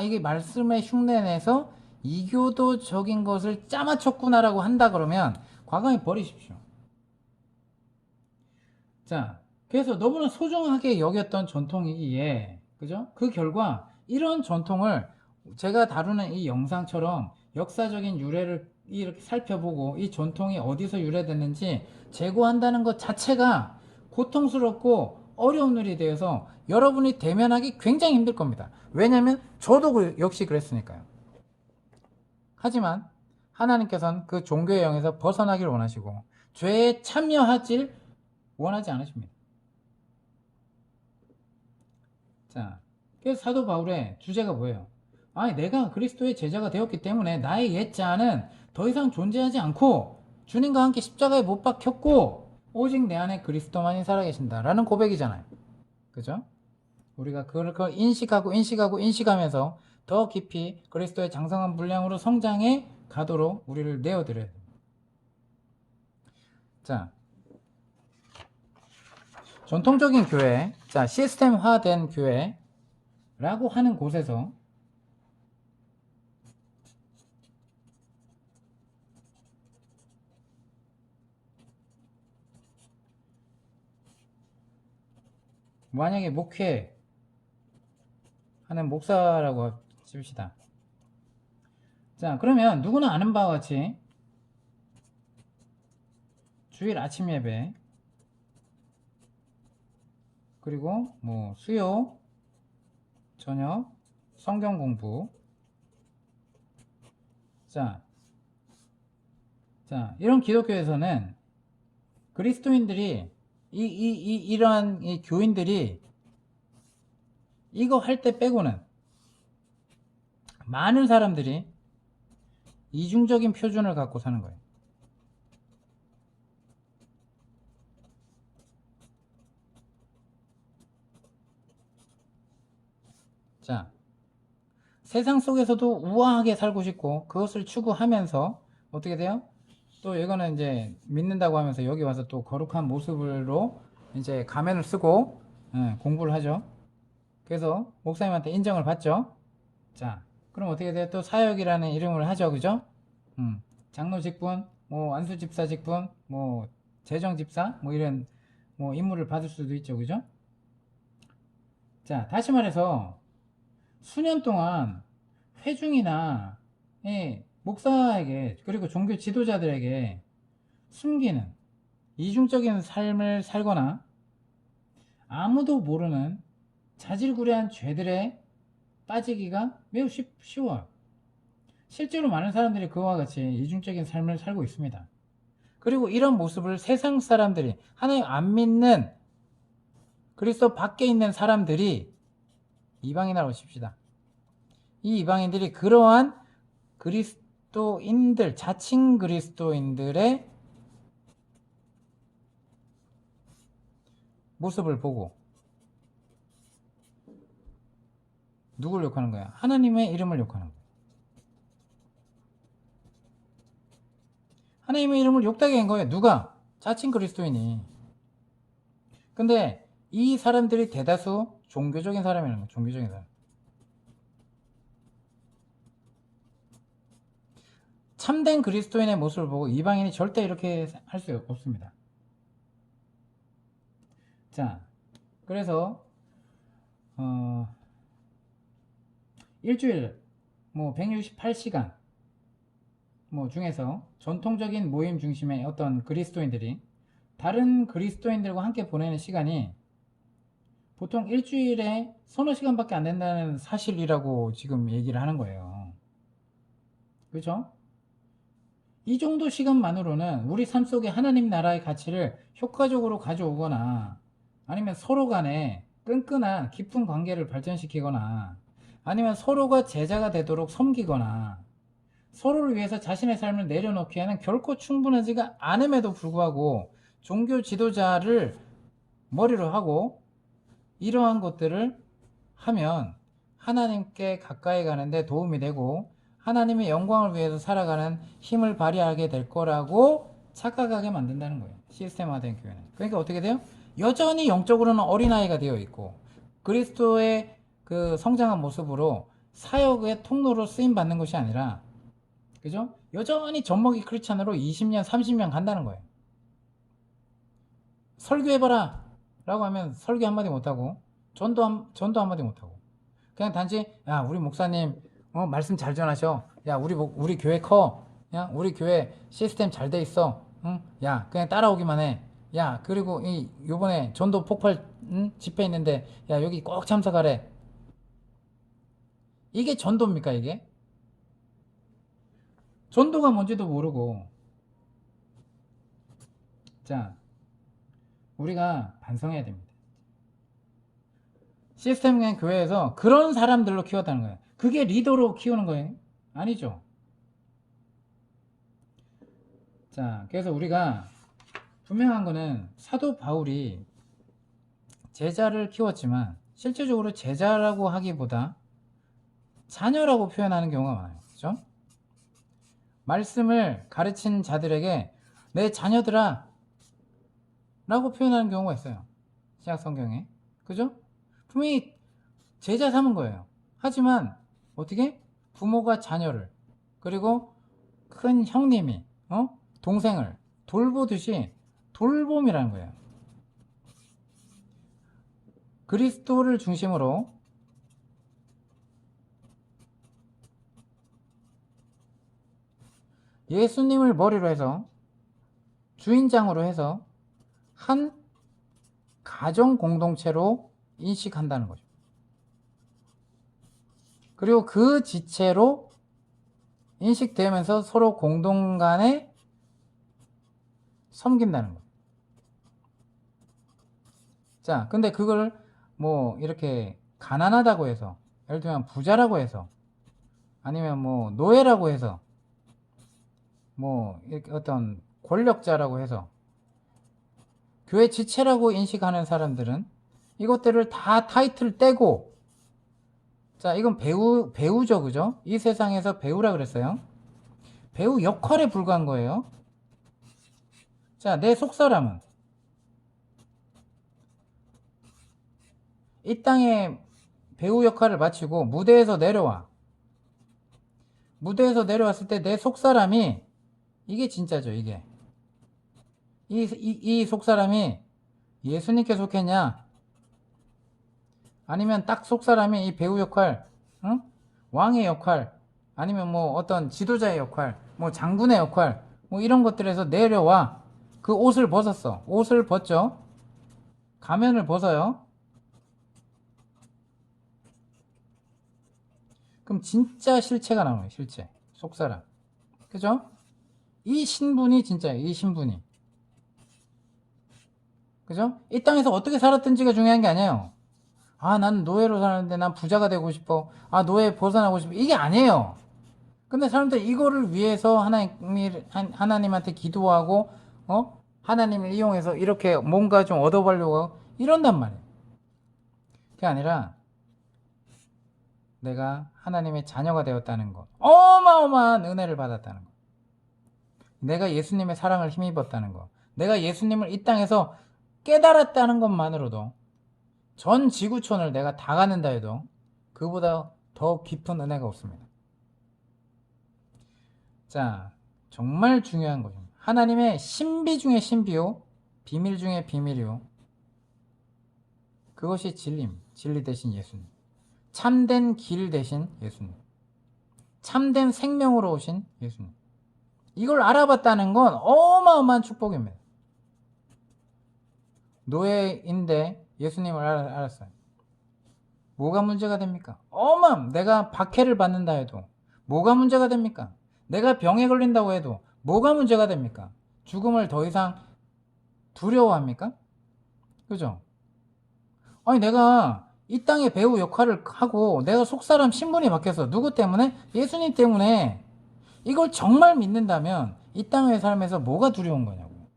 이게 말씀의 흉내내서 이교도적인 것을 짜맞췄구나라고 한다 그러면 과감히 버리십시오. 자, 그래서 너무나 소중하게 여겼던 전통이기에, 그죠? 그 결과 이런 전통을 제가 다루는 이 영상처럼 역사적인 유래를 이렇게 살펴보고 이 전통이 어디서 유래됐는지 제고한다는 것 자체가 고통스럽고 어려운 일이 되어서 여러분이 대면하기 굉장히 힘들 겁니다. 왜냐하면 저도 역시 그랬으니까요. 하지만 하나님께서는 그 종교의 영에서 벗어나길 원하시고 죄에 참여하질 원하지 않으십니다. 자, 그래서 사도 바울의 주제가 뭐예요? 아니, 내가 그리스도의 제자가 되었기 때문에 나의 옛자는 더 이상 존재하지 않고 주님과 함께 십자가에 못 박혔고 오직 내 안에 그리스도만이 살아계신다 라는 고백이잖아요. 그죠? 우리가 그걸 인식하면서 더 깊이 그리스도의 장성한 분량으로 성장해 가도록 우리를 내어드려야 돼요. 자, 전통적인 교회, 자, 시스템화된 교회라고 하는 곳에서 만약에 목회하는 목사라고 칩시다. 자, 그러면 누구나 아는 바와 같이 주일 아침 예배, 그리고 뭐 수요, 저녁, 성경 공부. 자, 이런 기독교에서는 그리스도인들이 이러한 이 교인들이 이거 할 때 빼고는 많은 사람들이 이중적인 표준을 갖고 사는 거예요. 자, 세상 속에서도 우아하게 살고 싶고 그것을 추구하면서 어떻게 돼요? 또 이거는 이제 믿는다고 하면서 여기 와서 또 거룩한 모습으로 이제 가면을 쓰고 공부를 하죠. 그래서 목사님한테 인정을 받죠. 자, 그럼 어떻게 돼요? 또 사역이라는 이름을 하죠. 그죠? 장로 직분, 뭐 안수 집사 직분, 뭐 재정 집사, 뭐 이런 뭐 임무를 받을 수도 있죠. 그죠? 자, 다시 말해서 수년 동안 회중이나 목사에게 그리고 종교 지도자들에게 숨기는 이중적인 삶을 살거나 아무도 모르는 자질구레한 죄들에 빠지기가 매우 쉬워요. 실제로 많은 사람들이 그와 같이 이중적인 삶을 살고 있습니다. 그리고 이런 모습을 세상 사람들이, 하나님 안 믿는 그리스도 밖에 있는 사람들이, 이방인이라고 칩시다. 이 이방인들이 그러한 그리스도인들, 자칭 그리스도인들의 모습을 보고 누굴 욕하는 거야? 하나님의 이름을 욕하는 거야. 하나님의 이름을 욕되게 한 거예요. 누가? 자칭 그리스도인이. 근데 이 사람들이 대다수 종교적인 사람이라는 거예요. 종교적인 사람. 참된 그리스도인의 모습을 보고 이방인이 절대 이렇게 할 수 없습니다. 자, 그래서 일주일 뭐 168시간 뭐 중에서 전통적인 모임 중심의 어떤 그리스도인들이 다른 그리스도인들과 함께 보내는 시간이 보통 일주일에 서너 시간밖에 안 된다는 사실이라고 지금 얘기를 하는 거예요. 그렇죠? 이 정도 시간만으로는 우리 삶 속에 하나님 나라의 가치를 효과적으로 가져오거나 아니면 서로 간에 끈끈한 깊은 관계를 발전시키거나 아니면 서로가 제자가 되도록 섬기거나 서로를 위해서 자신의 삶을 내려놓기에는 결코 충분하지가 않음에도 불구하고 종교 지도자를 머리로 하고 이러한 것들을 하면 하나님께 가까이 가는데 도움이 되고 하나님의 영광을 위해서 살아가는 힘을 발휘하게 될 거라고 착각하게 만든다는 거예요. 시스템화된 교회는. 그러니까 어떻게 돼요? 여전히 영적으로는 어린아이가 되어 있고 그리스도의 그 성장한 모습으로 사역의 통로로 쓰임 받는 것이 아니라, 그죠? 여전히 젖먹이 크리스찬으로 20년 30년 간다는 거예요. 설교해봐라 라고 하면 설교 한마디 못하고 전도 한마디 못하고 그냥 단지 야 우리 목사님 말씀 잘 전하셔, 야 우리 교회 커, 야 우리 교회 시스템 잘 돼 있어, 응? 야 그냥 따라오기만 해, 야 그리고 요번에 전도 폭발 집회 있는데 야 여기 꼭 참석하래. 이게 전도입니까? 이게 전도가 뭔지도 모르고. 자, 우리가 반성해야 됩니다. 시스템 교회에서 그런 사람들로 키웠다는 거예요. 그게 리더로 키우는 거예요? 아니죠. 자, 그래서 우리가 분명한 거는 사도 바울이 제자를 키웠지만 실제적으로 제자라고 하기보다 자녀라고 표현하는 경우가 많아요. 그죠? 말씀을 가르친 자들에게 내 자녀들아 라고 표현하는 경우가 있어요. 신약 성경에. 그죠? 분명히 제자 삼은 거예요. 하지만 어떻게? 부모가 자녀를, 그리고 큰 형님이 동생을 돌보듯이 돌봄이라는 거예요. 그리스도를 중심으로 예수님을 머리로 해서 주인장으로 해서 한 가정 공동체로 인식한다는 거죠. 그리고 그 지체로 인식되면서 서로 공동간에 섬긴다는 거예요. 자, 근데 그걸 뭐 이렇게 가난하다고 해서, 예를 들면 부자라고 해서, 아니면 뭐 노예라고 해서, 뭐 이렇게 어떤 권력자라고 해서 교회 지체라고 인식하는 사람들은 이것들을 다 타이틀 떼고 자, 이건 배우죠, 그죠? 이 세상에서 배우라 그랬어요. 배우 역할에 불과한 거예요. 자, 내 속사람은 이 땅에 배우 역할을 마치고 무대에서 내려와. 무대에서 내려왔을 때 내 속사람이, 이게 진짜죠, 이게. 이 속사람이 예수님께 속했냐? 아니면 딱 속사람이 이 배우 역할, 응? 왕의 역할, 아니면 뭐 어떤 지도자의 역할, 뭐 장군의 역할, 뭐 이런 것들에서 내려와. 그 옷을 벗었어. 옷을 벗죠. 가면을 벗어요. 그럼 진짜 실체가 나오는 거예요. 실체. 속사람. 그죠? 이 신분이 진짜예요. 이 신분이. 그죠? 이 땅에서 어떻게 살았든지가 중요한 게 아니에요. 아, 난 노예로 사는데 난 부자가 되고 싶어. 아, 노예 벗어나고 싶어. 이게 아니에요. 근데 사람들 이거를 위해서 하나님한테 기도하고, 하나님을 이용해서 이렇게 뭔가 좀 얻어보려고 이런단 말이에요. 그게 아니라 내가 하나님의 자녀가 되었다는 것. 어마어마한 은혜를 받았다는 것. 내가 예수님의 사랑을 힘입었다는 것. 내가 예수님을 이 땅에서 깨달았다는 것만으로도 전 지구촌을 내가 다 갖는다 해도 그보다 더 깊은 은혜가 없습니다. 자, 정말 중요한 거죠. 하나님의 신비 중에 신비요, 비밀 중에 비밀이요. 그것이 진리입니다. 진리 대신 예수님. 참된 길 대신 예수님. 참된 생명으로 오신 예수님. 이걸 알아봤다는 건 어마어마한 축복입니다. 노예인데 예수님을 알았어요. 뭐가 문제가 됩니까? 내가 박해를 받는다 해도 뭐가 문제가 됩니까? 내가 병에 걸린다고 해도 뭐가 문제가 됩니까? 죽음을 더 이상 두려워합니까? 그죠? 아니, 내가 이 땅의 배우 역할을 하고 내가 속사람 신분이 바뀌었어. 누구 때문에? 예수님 때문에. 이걸 정말 믿는다면 이 땅의 삶에서 뭐가 두려운 거냐고.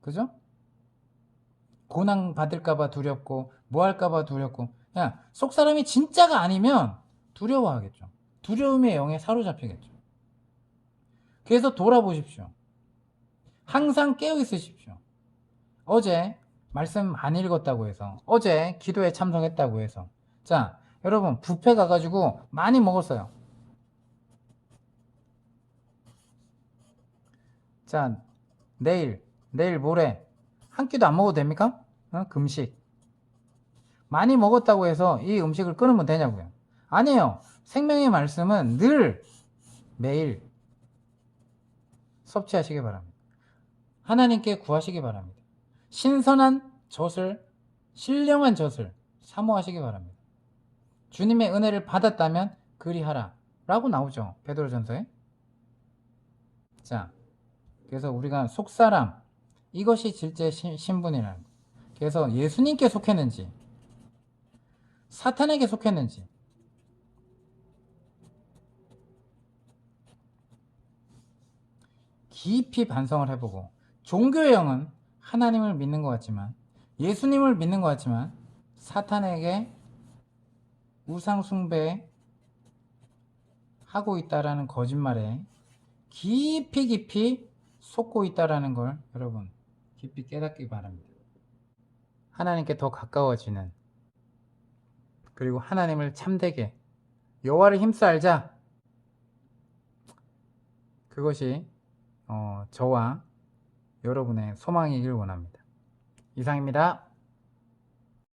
그죠? 고난 받을까봐 두렵고 뭐 할까봐 두렵고. 야, 속사람이 진짜가 아니면 두려워하겠죠. 두려움의 영에 사로잡히겠죠. 그래서 돌아보십시오. 항상 깨어있으십시오. 어제 말씀 안 읽었다고 해서, 어제 기도에 참석했다고 해서, 자, 여러분 뷔페 가가지고 많이 먹었어요. 자, 내일 모레 한 끼도 안 먹어도 됩니까? 금식. 많이 먹었다고 해서 이 음식을 끊으면 되냐고요? 아니에요. 생명의 말씀은 늘 매일 섭취하시기 바랍니다. 하나님께 구하시기 바랍니다. 신선한 젖을, 신령한 젖을 사모하시기 바랍니다. 주님의 은혜를 받았다면 그리하라 라고 나오죠, 베드로전서에. 자, 그래서 우리가 속사람, 이것이 실제 신분이라는 거예요. 그래서 예수님께 속했는지 사탄에게 속했는지 깊이 반성을 해보고, 종교의 영은 하나님을 믿는 것 같지만, 예수님을 믿는 것 같지만 사탄에게 우상 숭배 하고 있다라는 거짓말에 깊이 속고 있다라는 걸 여러분 깊이 깨닫기 바랍니다. 하나님께 더 가까워지는, 그리고 하나님을 참되게, 여호와를 힘써 알자, 그것이 저와 여러분의 소망이길 원합니다. 이상입니다.